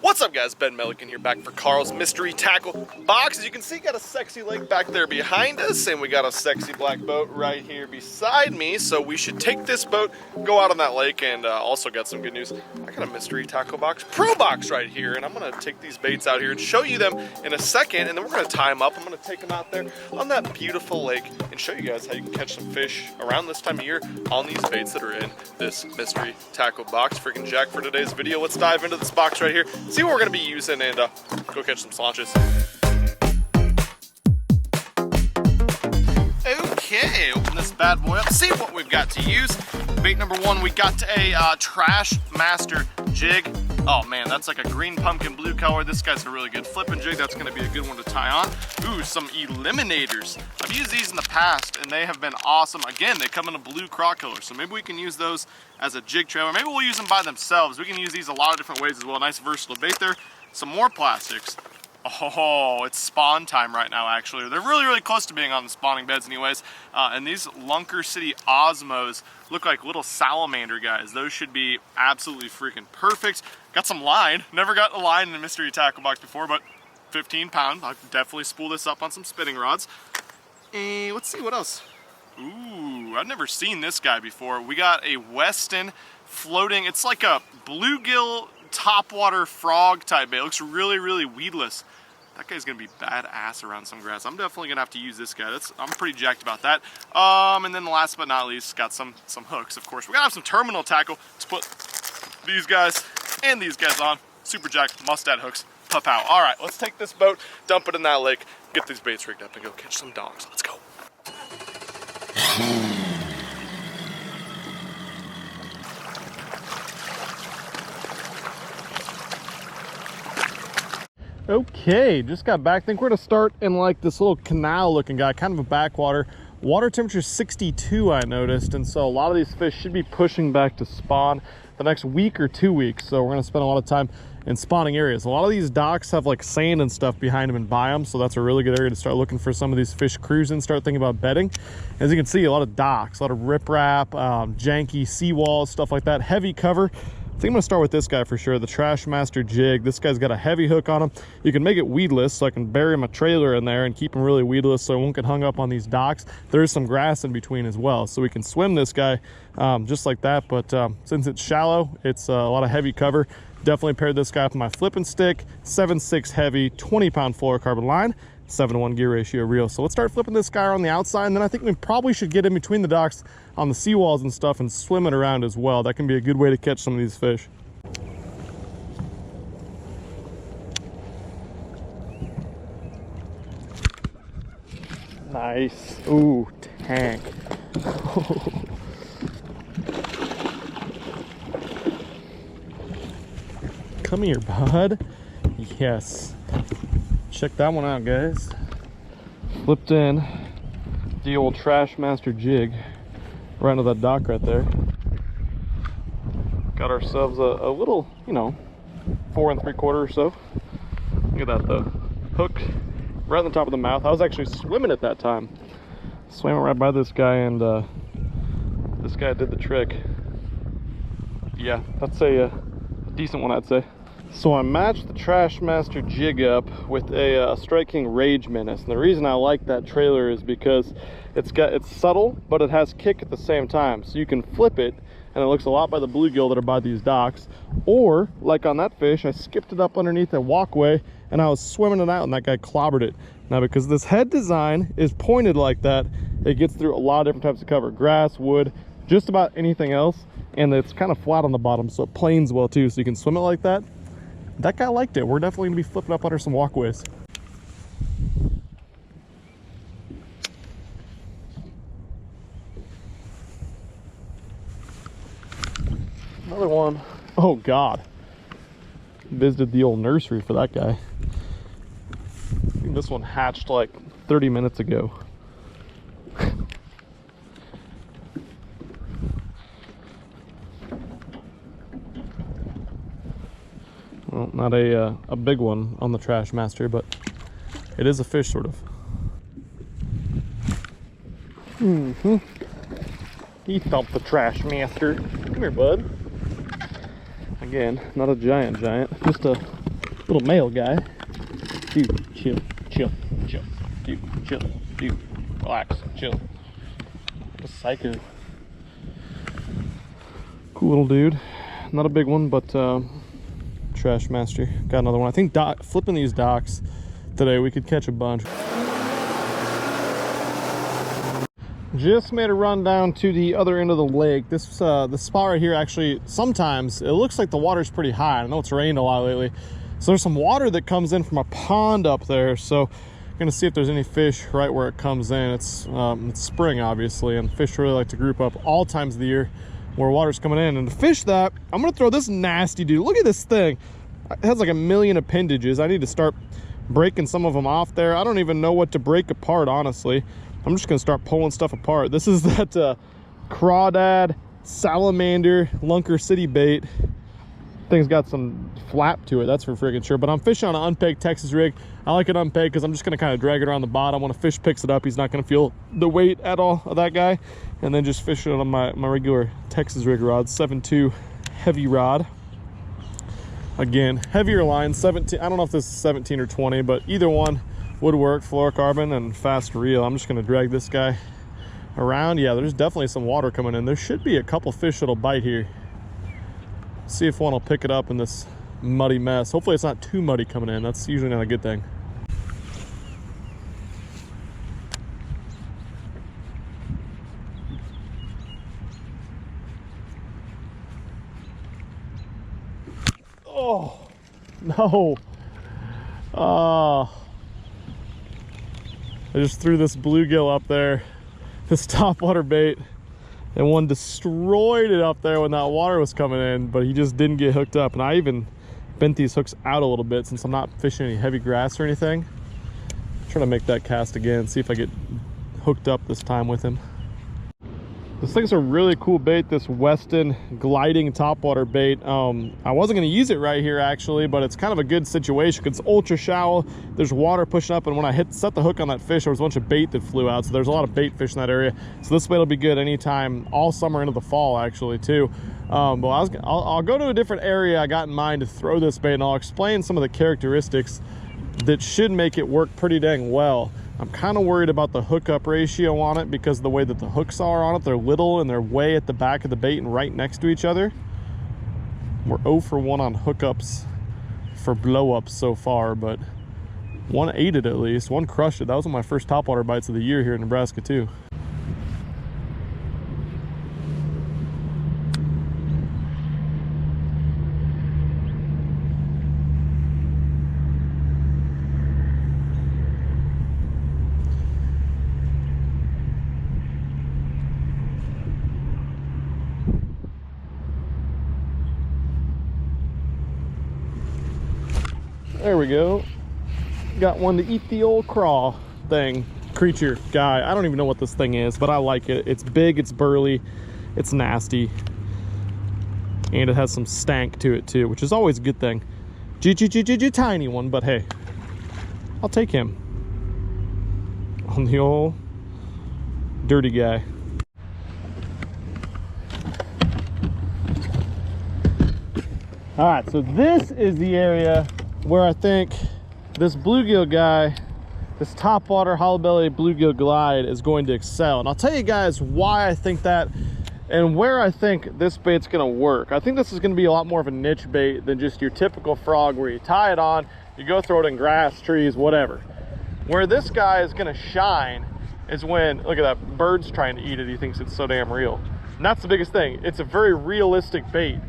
What's up guys, Ben Milliken here back for Carl's Mystery Tackle Box. As you can see, got a sexy lake back there behind us, and we got a sexy black boat right here beside me. So we should take this boat, go out on that lake, and also got some good news. I got a Mystery Tackle Box Pro Box right here, and I'm gonna take these baits out here and show you them in a second, and then we're gonna tie them up. I'm gonna take them out there on that beautiful lake and show you guys how you can catch some fish around this time of year on these baits that are in this Mystery Tackle Box. Freaking jacked for today's video. Let's dive into this box right here, see what we're going to be using, and go catch some slaunches. Okay, open this bad boy up, see what we've got to use. Bait number one, we got a Trash Master jig. Oh man, that's like a green pumpkin blue color. This guy's a really good flipping jig. That's going to be a good one to tie on. Ooh, some eliminators. I've used these in the past and they have been awesome. Again, they come in a blue croc color, so maybe we can use those as a jig trailer. Maybe we'll use them by themselves. We can use these a lot of different ways as well. Nice versatile bait there. Some more plastics. Oh, it's spawn time right now, actually. They're really close to being on the spawning beds anyways. And these 𝗙𝗻𝗃 Osmos look like little salamander guys. Those should be absolutely freaking perfect. Got some line. Never got a line in a Mystery Tackle Box before, but 15 pound. I'll definitely spool this up on some spinning rods. And let's see what else. Ooh, I've never seen this guy before. We got a Weston floating. It's like a bluegill topwater frog type bait. It looks really weedless. That guy's gonna be badass around some grass. I'm definitely gonna have to use this guy. I'm pretty jacked about that. And then last but not least, got some hooks, of course. We gotta have some terminal tackle to put these guys and these guys on. Super jacked mustad hooks. Pow. All right, let's take this boat, dump it in that lake, get these baits rigged up, and go catch some dogs. Let's go. Okay, just got back. I think we're gonna start in like this little canal looking guy, kind of a backwater. Water temperature 62, I noticed, and so a lot of these fish should be pushing back to spawn the next week or 2 weeks. So we're gonna spend a lot of time in spawning areas. A lot of these docks have like sand and stuff behind them and biomes, so that's a really good area to start looking for some of these fish cruising, start thinking about bedding. As you can see, a lot of docks, a lot of riprap, janky seawalls, stuff like that, heavy cover. I think I'm gonna start with this guy for sure, the Trash Master jig. This guy's got a heavy hook on him. You can make it weedless, so I can bury my trailer in there and keep him really weedless so I won't get hung up on these docks. There is some grass in between as well, so we can swim this guy just like that. But since it's shallow, it's a lot of heavy cover. Definitely paired this guy up with my flipping stick, 7.6 heavy, 20 pound fluorocarbon line, 7-to-1 gear ratio reel. So let's start flipping this guy on the outside, and then I think we probably should get in between the docks on the seawalls and stuff and swim it around as well. That can be a good way to catch some of these fish. Nice. Ooh, tank. Come here, bud. Yes. Check that one out, guys. Flipped in the old Trash Master jig right into that dock right there. Got ourselves a little, 4 3/4 or so. Look at that though. Hook right on the top of the mouth. I was actually swimming at that time. Swam right by this guy, and this guy did the trick. Yeah, that's a decent one, I'd say. So I matched the Trash Master jig up with a Strike King Rage Menace, and the reason I like that trailer is because it's subtle, but it has kick at the same time. So you can flip it, and it looks a lot by the bluegill that are by these docks. Or like on that fish, I skipped it up underneath a walkway, and I was swimming it out, and that guy clobbered it. Now because this head design is pointed like that, it gets through a lot of different types of cover: grass, wood, just about anything else, and it's kind of flat on the bottom, so it planes well too, so you can swim it like that. That guy liked it. We're definitely gonna be flipping up under some walkways. Another one. Oh God. Visited the old nursery for that guy. I think this one hatched like 30 minutes ago. Well, not a big one on the Trash Master, but it is a fish, sort of. He thumped the Trash Master. Come here, bud. Again, not a giant, just a Little male guy. Dude, chill, chill, chill. Dude, chill, dude, relax, chill. What a psycho. Cool little dude. Not a big one, but trash master. Got another one. I think flipping these docks today, we could catch a bunch. Just made a run down to the other end of the lake. This the spot right here, actually, sometimes it looks like the water's pretty high. I know it's rained a lot lately. So there's some water that comes in from a pond up there. So I'm gonna see if there's any fish right where it comes in. It's spring, obviously, and fish really like to group up all times of the year where water's coming in. And to fish that, I'm gonna throw this nasty dude. Look at this thing. It has like a million appendages. I need to start breaking some of them off there. I don't even know what to break apart, honestly. I'm just gonna start pulling stuff apart. This is that crawdad salamander lunker city bait. Thing's got some flap to it, that's for freaking sure. But I'm fishing on an unpegged Texas rig. I like it unpegged because I'm just gonna kind of drag it around the bottom. When a fish picks it up, he's not gonna feel the weight at all of that guy. And then just fish it on my regular Texas rig rod, 7.2 heavy rod. Again, heavier line, 17. I don't know if this is 17 or 20, but either one would work. Fluorocarbon and fast reel. I'm just gonna drag this guy around. Yeah, there's definitely some water coming in. There should be a couple fish that'll bite here. See if one will pick it up in this muddy mess. Hopefully it's not too muddy coming in. That's usually not a good thing. Oh no. I just threw this bluegill up there, this topwater bait, and one destroyed it up there when that water was coming in, but he just didn't get hooked up. And I even bent these hooks out a little bit since I'm not fishing any heavy grass or anything. I'm trying to make that cast again, see if I get hooked up this time with him. This thing's a really cool bait, this Weston gliding topwater bait. I wasn't gonna use it right here actually, but it's kind of a good situation because it's ultra shallow. There's water pushing up, and when I set the hook on that fish, there was a bunch of bait that flew out. So there's a lot of bait fish in that area. So this bait will be good anytime, all summer into the fall actually too. But I'll go to a different area I got in mind to throw this bait, and I'll explain some of the characteristics that should make it work pretty dang well. I'm kind of worried about the hookup ratio on it because the way that the hooks are on it, they're little and they're way at the back of the bait and right next to each other. We're 0 for 1 on hookups for blow-ups so far, but one ate it at least. One crushed it. That was one of my first topwater bites of the year here in Nebraska too. There we go. Got one to eat the old craw thing, creature guy. I don't even know what this thing is, but I like it. It's big, it's burly, it's nasty, and it has some stank to it too, which is always a good thing. Tiny one, but hey, I'll take him on the old dirty guy. All right, so this is the area where I think this bluegill guy, this topwater hollow belly bluegill glide, is going to excel. And I'll tell you guys why I think that and where I think this bait's gonna work. I think this is gonna be a lot more of a niche bait than just your typical frog where you tie it on, you go throw it in grass, trees, whatever. Where this guy is gonna shine is when, look at that, bird's trying to eat it. He thinks it's so damn real. And that's the biggest thing. It's a very realistic bait.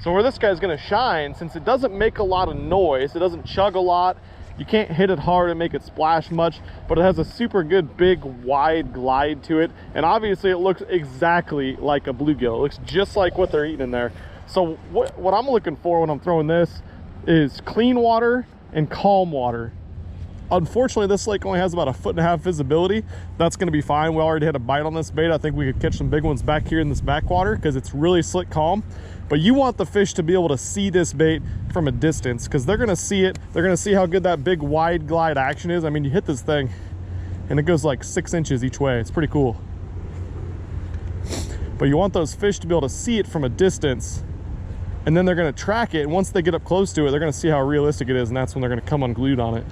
So where this guy's gonna shine, since it doesn't make a lot of noise, it doesn't chug a lot, you can't hit it hard and make it splash much, but it has a super good big wide glide to it, and obviously it looks exactly like a bluegill. It looks just like what they're eating in there. So what I'm looking for when I'm throwing this is clean water and calm water. Unfortunately, this lake only has about 1.5 foot visibility. That's gonna be fine. We already had a bite on this bait. I think we could catch some big ones back here in this backwater because it's really slick calm. But you want the fish to be able to see this bait from a distance because they're gonna see it. They're gonna see how good that big wide glide action is. I mean, you hit this thing and it goes like 6 inches each way. It's pretty cool. But you want those fish to be able to see it from a distance and then they're going to track it, and once they get up close to it, they're going to see how realistic it is, and that's when they're going to come unglued on it.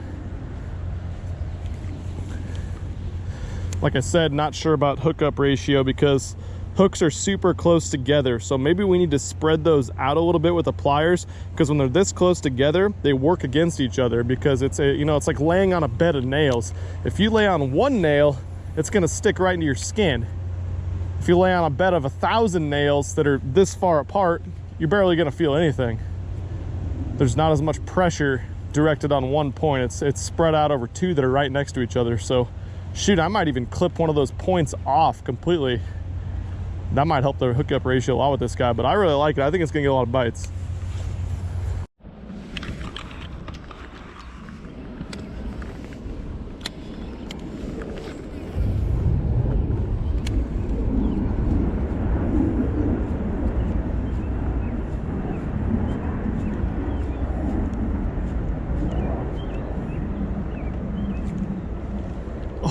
Like I said, not sure about hookup ratio because hooks are super close together, so maybe we need to spread those out a little bit with the pliers, because when they're this close together, they work against each other, because it's a, you know, it's like laying on a bed of nails. If you lay on one nail, it's going to stick right into your skin. If you lay on a bed of 1,000 nails that are this far apart, you're barely going to feel anything. There's not as much pressure directed on one point. It's spread out over two that are right next to each other. So shoot, I might even clip one of those points off completely. That might help the hookup ratio a lot with this guy, but I really like it. I think it's gonna get a lot of bites.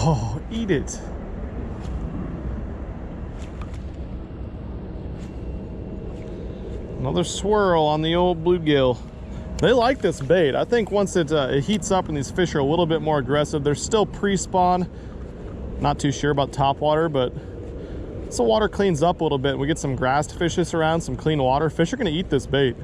Oh, eat it. Another swirl on the old bluegill. They like this bait. I think once it heats up and these fish are a little bit more aggressive, they're still pre-spawn. Not too sure about topwater, but once the water cleans up a little bit and we get some grass to fish this around, some clean water, fish are gonna eat this bait.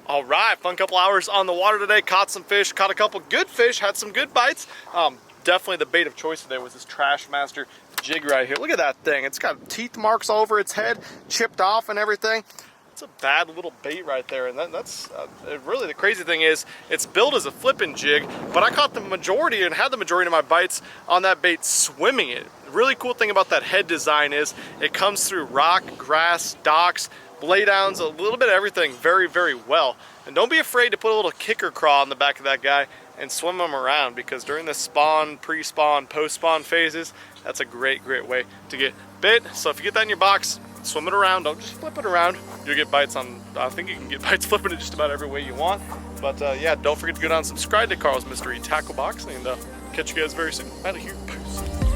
All right, fun couple hours on the water today. Caught some fish, caught a couple good fish, had some good bites. Definitely the bait of choice today was this Trash Master jig right here. Look at that thing. It's got teeth marks all over its head, chipped off and everything. It's a bad little bait right there, and that's really the crazy thing is it's billed as a flipping jig, but I caught the majority and had the majority of my bites on that bait swimming it. The really cool thing about that head design is it comes through rock, grass, docks, laydowns, a little bit of everything very, very well. And don't be afraid to put a little kicker crawl on the back of that guy and swim them around, because during the spawn, pre-spawn, post-spawn phases, that's a great, great way to get bit. So if you get that in your box, swim it around, don't just flip it around. You'll get bites on, I think you can get bites flipping it just about every way you want. But yeah, don't forget to go down and subscribe to Carl's Mystery Tackle Box, and catch you guys very soon. Out of here. Peace.